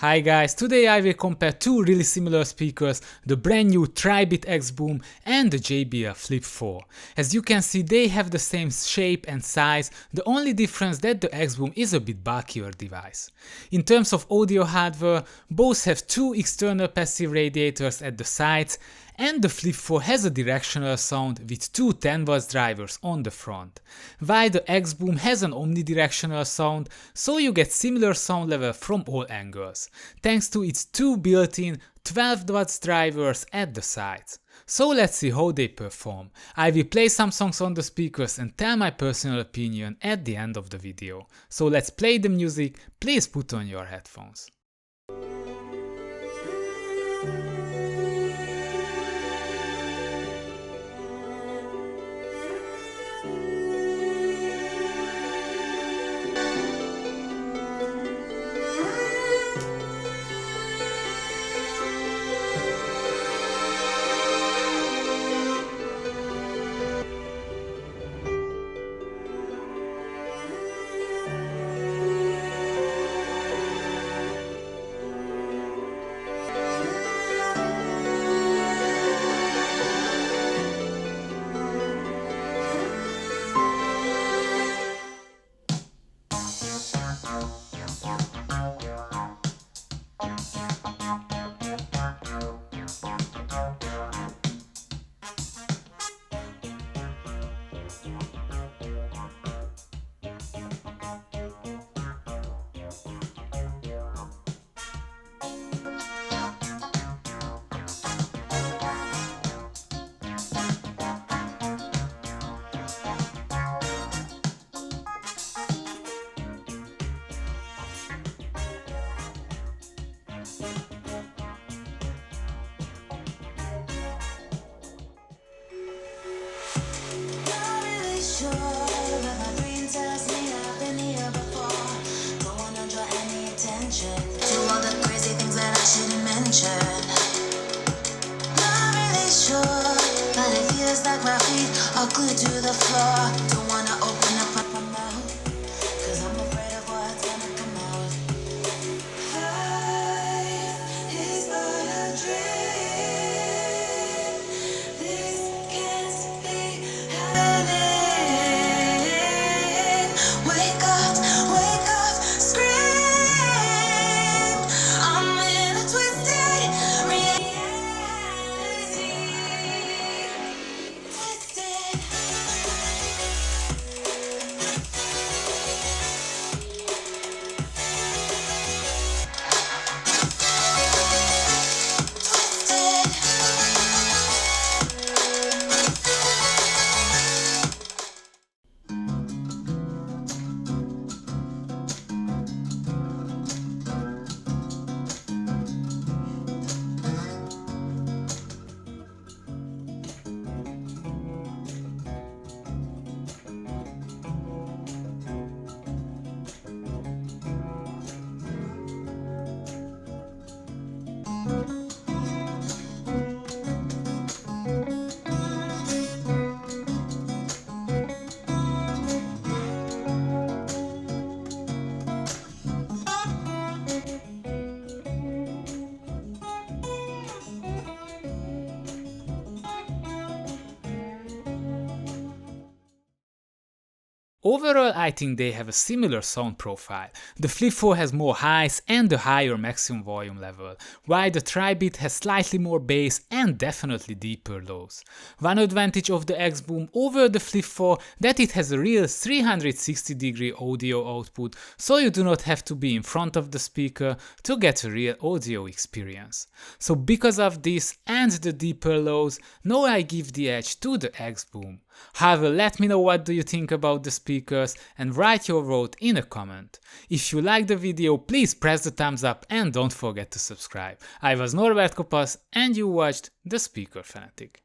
Hi guys, today I will compare two really similar speakers, the brand new Tribit XBoom and the JBL Flip 4. As you can see, they have the same shape and size, the only difference that the XBoom is a bit bulkier device. In terms of audio hardware, both have two external passive radiators at the sides, and the Flip 4 has a directional sound with two 10W drivers on the front, while the XBoom has an omnidirectional sound, so you get similar sound level from all angles, thanks to its two built-in 12W drivers at the sides. So let's see how they perform. I will play some songs on the speakers and tell my personal opinion at the end of the video. So let's play the music, please put on your headphones. Not really sure, but it feels like my feet are glued to the floor. Don't wanna open up my mouth, cause I'm afraid of what's gonna come out. Life is but a dream. This can't be happening. Wake up, scream. I'm in a twisted reality. Twisted. Overall, I think they have a similar sound profile. The Flip 4 has more highs and a higher maximum volume level, while the Tribit has slightly more bass and definitely deeper lows. One advantage of the XBoom over the Flip 4 that it has a real 360-degree audio output, so you do not have to be in front of the speaker to get a real audio experience. So because of this and the deeper lows, now I give the edge to the XBoom. However, let me know what do you think about the speakers and write your vote in a comment. If you like the video, please press the thumbs up and don't forget to subscribe. I was Norbert Kopasz and you watched The Speaker Fanatic.